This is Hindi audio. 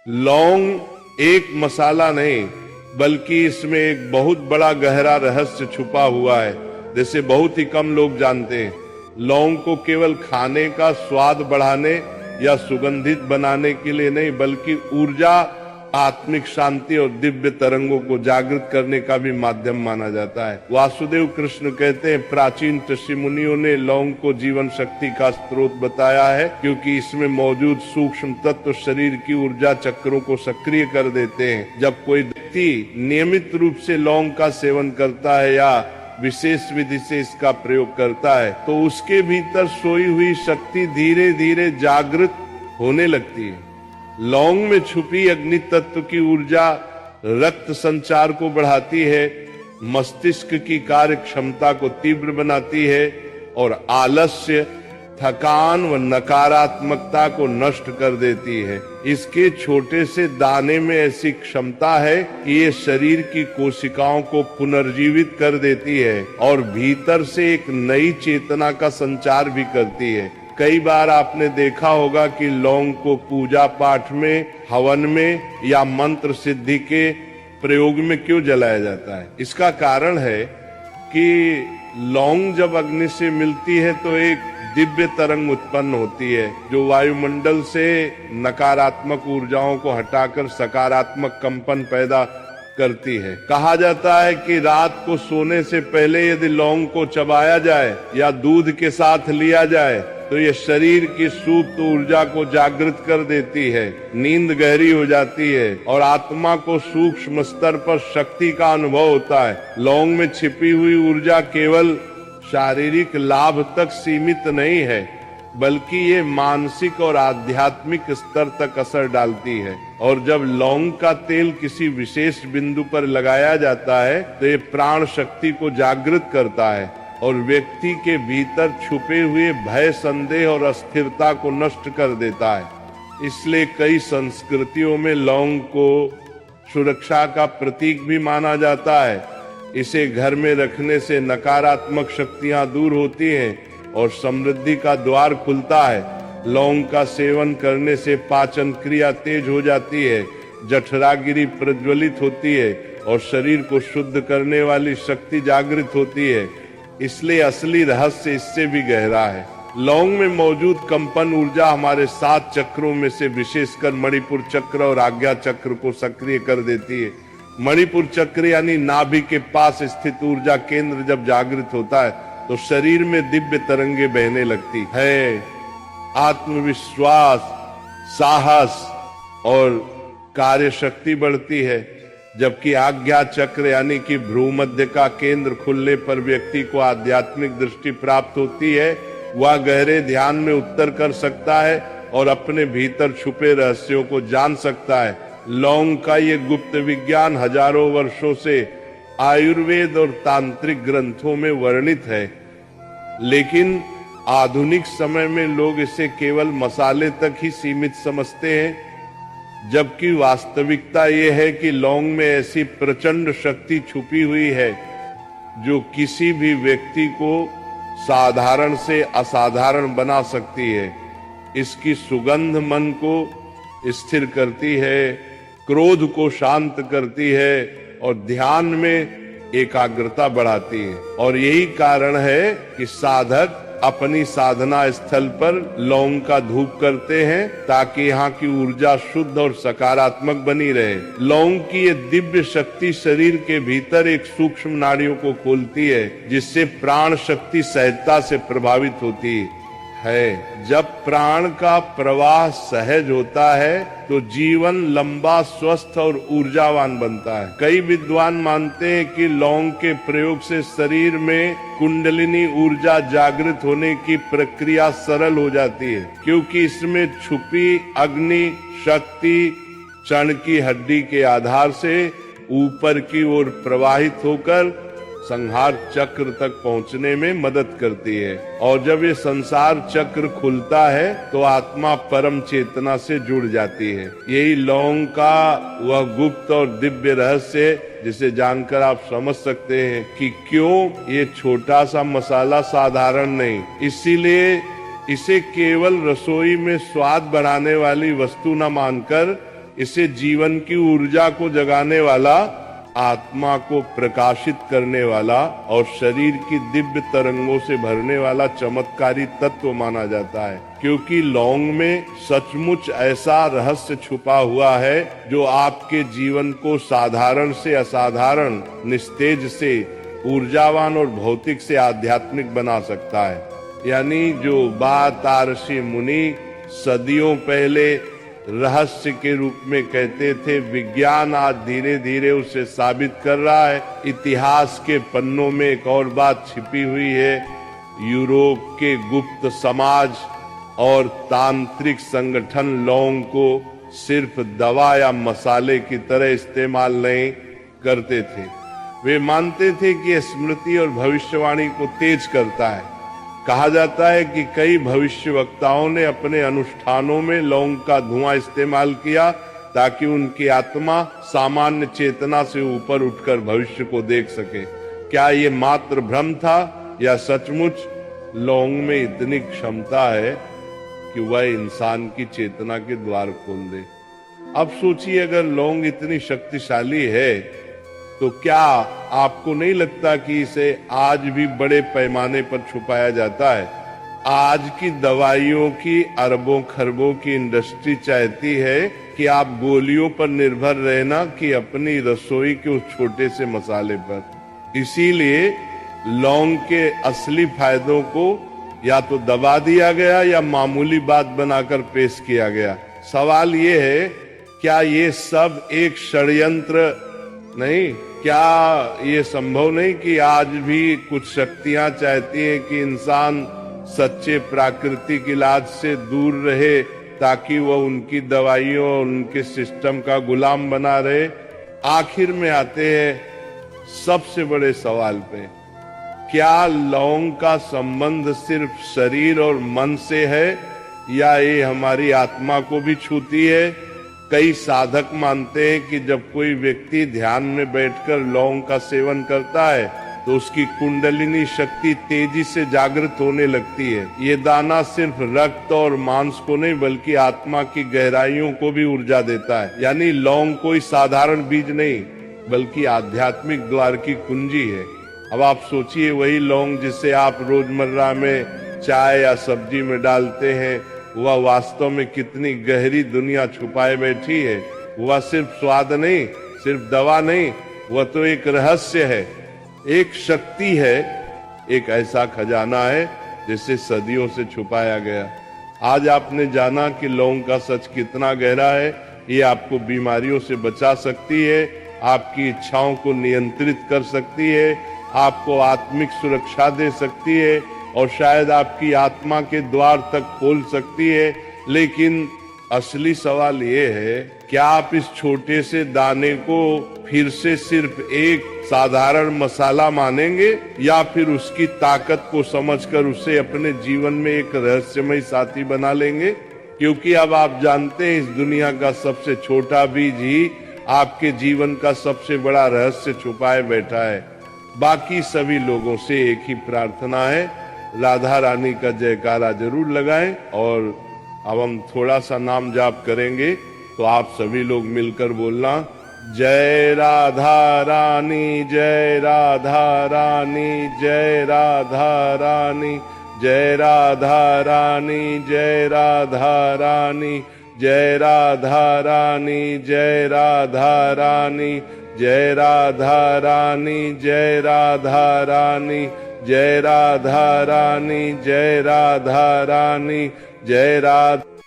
लौंग एक मसाला नहीं, बल्कि इसमें एक बहुत बड़ा गहरा रहस्य छुपा हुआ है, जैसे बहुत ही कम लोग जानते हैं। लौंग को केवल खाने का स्वाद बढ़ाने या सुगंधित बनाने के लिए नहीं, बल्कि ऊर्जा, आत्मिक शांति और दिव्य तरंगों को जागृत करने का भी माध्यम माना जाता है। वासुदेव कृष्ण कहते हैं, प्राचीन ऋषि मुनियों ने लौंग को जीवन शक्ति का स्रोत बताया है, क्योंकि इसमें मौजूद सूक्ष्म तत्व शरीर की ऊर्जा चक्रों को सक्रिय कर देते हैं। जब कोई व्यक्ति नियमित रूप से लौंग का सेवन करता है या विशेष विधि से इसका प्रयोग करता है, तो उसके भीतर सोई हुई शक्ति धीरे धीरे जागृत होने लगती है। लौंग में छुपी अग्नि तत्व की ऊर्जा रक्त संचार को बढ़ाती है, मस्तिष्क की कार्य क्षमता को तीव्र बनाती है और आलस्य, थकान व नकारात्मकता को नष्ट कर देती है। इसके छोटे से दाने में ऐसी क्षमता है कि ये शरीर की कोशिकाओं को पुनर्जीवित कर देती है और भीतर से एक नई चेतना का संचार भी करती है। कई बार आपने देखा होगा कि लौंग को पूजा पाठ में, हवन में या मंत्र सिद्धि के प्रयोग में क्यों जलाया जाता है। इसका कारण है कि लौंग जब अग्नि से मिलती है तो एक दिव्य तरंग उत्पन्न होती है, जो वायुमंडल से नकारात्मक ऊर्जाओं को हटाकर सकारात्मक कंपन पैदा करती है। कहा जाता है कि रात को सोने से पहले यदि लौंग को चबाया जाए या दूध के साथ लिया जाए तो ये शरीर की सुप्त ऊर्जा को जागृत कर देती है, नींद गहरी हो जाती है और आत्मा को सूक्ष्म स्तर पर शक्ति का अनुभव होता है। लौंग में छिपी हुई ऊर्जा केवल शारीरिक लाभ तक सीमित नहीं है, बल्कि ये मानसिक और आध्यात्मिक स्तर तक असर डालती है। और जब लौंग का तेल किसी विशेष बिंदु पर लगाया जाता है तो ये प्राण शक्ति को जागृत करता है और व्यक्ति के भीतर छुपे हुए भय, संदेह और अस्थिरता को नष्ट कर देता है। इसलिए कई संस्कृतियों में लौंग को सुरक्षा का प्रतीक भी माना जाता है। इसे घर में रखने से नकारात्मक शक्तियां दूर होती हैं और समृद्धि का द्वार खुलता है। लौंग का सेवन करने से पाचन क्रिया तेज हो जाती है, जठरागिरी प्रज्वलित होती है और शरीर को शुद्ध करने वाली शक्ति जागृत होती है। इसलिए असली रहस्य इससे भी गहरा है। लौंग में मौजूद कंपन ऊर्जा हमारे 7 चक्रों में से विशेषकर मणिपुर चक्र और आज्ञा चक्र को सक्रिय कर देती है। मणिपुर चक्र यानी नाभि के पास स्थित ऊर्जा केंद्र जब जागृत होता है तो शरीर में दिव्य तरंगे बहने लगती है। आत्मविश्वास, साहस और कार्य शक्ति बढ़ती है। जबकि आज्ञा चक्र यानी कि भ्रूमध्य का केंद्र खुलने पर व्यक्ति को आध्यात्मिक दृष्टि प्राप्त होती है। वह गहरे ध्यान में उतर कर सकता है और अपने भीतर छुपे रहस्यों को जान सकता है। लौंग का ये गुप्त विज्ञान हजारों वर्षों से आयुर्वेद और तांत्रिक ग्रंथों में वर्णित है, लेकिन आधुनिक समय में लोग इसे केवल मसाले तक ही सीमित समझते हैं, जबकि वास्तविकता ये है कि लौंग में ऐसी प्रचंड शक्ति छुपी हुई है जो किसी भी व्यक्ति को साधारण से असाधारण बना सकती है। इसकी सुगंध मन को स्थिर करती है, क्रोध को शांत करती है और ध्यान में एकाग्रता बढ़ाती है। और यही कारण है कि साधक अपनी साधना स्थल पर लौंग का धूप करते हैं ताकि यहाँ की ऊर्जा शुद्ध और सकारात्मक बनी रहे। लौंग की ये दिव्य शक्ति शरीर के भीतर एक सूक्ष्म नाड़ियों को खोलती है, जिससे प्राण शक्ति सहजता से प्रभावित होती है। जब प्राण का प्रवाह सहज होता है तो जीवन लंबा, स्वस्थ और ऊर्जावान बनता है। कई विद्वान मानते हैं कि लौंग के प्रयोग से शरीर में कुंडलिनी ऊर्जा जागृत होने की प्रक्रिया सरल हो जाती है, क्योंकि इसमें छुपी अग्नि शक्ति क्षण की हड्डी के आधार से ऊपर की ओर प्रवाहित होकर संहार चक्र तक पहुंचने में मदद करती है। और जब ये संसार चक्र खुलता है तो आत्मा परम चेतना से जुड़ जाती है। यही लौंग का वह गुप्त और दिव्य रहस्य है, जिसे जानकर आप समझ सकते हैं कि क्यों ये छोटा सा मसाला साधारण नहीं। इसीलिए इसे केवल रसोई में स्वाद बढ़ाने वाली वस्तु न मानकर इसे जीवन की ऊर्जा को जगाने वाला, आत्मा को प्रकाशित करने वाला और शरीर की दिव्य तरंगों से भरने वाला चमत्कारी तत्व माना जाता है। क्योंकि लौंग में सचमुच ऐसा रहस्य छुपा हुआ है जो आपके जीवन को साधारण से असाधारण, निस्तेज से ऊर्जावान और भौतिक से आध्यात्मिक बना सकता है। यानी जो बात ऋषि मुनि सदियों पहले रहस्य के रूप में कहते थे, विज्ञान आज धीरे धीरे उसे साबित कर रहा है। इतिहास के पन्नों में एक और बात छिपी हुई है। यूरोप के गुप्त समाज और तांत्रिक संगठन लौंग को सिर्फ दवा या मसाले की तरह इस्तेमाल नहीं करते थे। वे मानते थे कि स्मृति और भविष्यवाणी को तेज करता है। कहा जाता है कि कई भविष्यवक्ताओं ने अपने अनुष्ठानों में लौंग का धुआं इस्तेमाल किया ताकि उनकी आत्मा सामान्य चेतना से ऊपर उठकर भविष्य को देख सके। क्या ये मात्र भ्रम था या सचमुच लौंग में इतनी क्षमता है कि वह इंसान की चेतना के द्वार खोल दे? अब सोचिए, अगर लौंग इतनी शक्तिशाली है तो क्या आपको नहीं लगता कि इसे आज भी बड़े पैमाने पर छुपाया जाता है? आज की दवाइयों की अरबों खरबों की इंडस्ट्री चाहती है कि आप गोलियों पर निर्भर रहना कि अपनी रसोई के उस छोटे से मसाले पर। इसीलिए लौंग के असली फायदों को या तो दबा दिया गया या मामूली बात बनाकर पेश किया गया। सवाल ये है, क्या ये सब एक षड्यंत्र नहीं? क्या ये संभव नहीं कि आज भी कुछ शक्तियां चाहती हैं कि इंसान सच्चे प्राकृतिक इलाज से दूर रहे ताकि वह उनकी दवाइयों और उनके सिस्टम का गुलाम बना रहे? आखिर में आते हैं सबसे बड़े सवाल पे, क्या लौंग का संबंध सिर्फ शरीर और मन से है या ये हमारी आत्मा को भी छूती है? कई साधक मानते हैं कि जब कोई व्यक्ति ध्यान में बैठकर लौंग का सेवन करता है तो उसकी कुंडलिनी शक्ति तेजी से जागृत होने लगती है। ये दाना सिर्फ रक्त और मांस को नहीं बल्कि आत्मा की गहराइयों को भी ऊर्जा देता है। यानी लौंग कोई साधारण बीज नहीं बल्कि आध्यात्मिक द्वार की कुंजी है। अब आप सोचिए, वही लौंग जिसे आप रोजमर्रा में चाय या सब्जी में डालते हैं, वह वास्तव में कितनी गहरी दुनिया छुपाए बैठी है। वह सिर्फ स्वाद नहीं, सिर्फ दवा नहीं, वह तो एक रहस्य है, एक शक्ति है, एक ऐसा खजाना है जिसे सदियों से छुपाया गया। आज आपने जाना कि लौंग का सच कितना गहरा है। ये आपको बीमारियों से बचा सकती है, आपकी इच्छाओं को नियंत्रित कर सकती है, आपको आत्मिक सुरक्षा दे सकती है और शायद आपकी आत्मा के द्वार तक खोल सकती है। लेकिन असली सवाल ये है, क्या आप इस छोटे से दाने को फिर से सिर्फ एक साधारण मसाला मानेंगे या फिर उसकी ताकत को समझकर उसे अपने जीवन में एक रहस्यमय साथी बना लेंगे? क्योंकि अब आप जानते हैं, इस दुनिया का सबसे छोटा बीज ही आपके जीवन का सबसे बड़ा रहस्य छुपाए बैठा है। बाकी सभी लोगों से एक ही प्रार्थना है, राधा रानी का जयकारा जरूर लगाएं। और अब हम थोड़ा सा नाम जाप करेंगे, तो आप सभी लोग मिलकर बोलना, जय राधा रानी, जय राधा रानी, जय राधा रानी, जय राधा रानी, जय राधा रानी, जय राधा रानी, जय राधा रानी, जय राधा रानी, जय राधा रानी, जय राधा रानी, जय राधा रानी, जय राधा।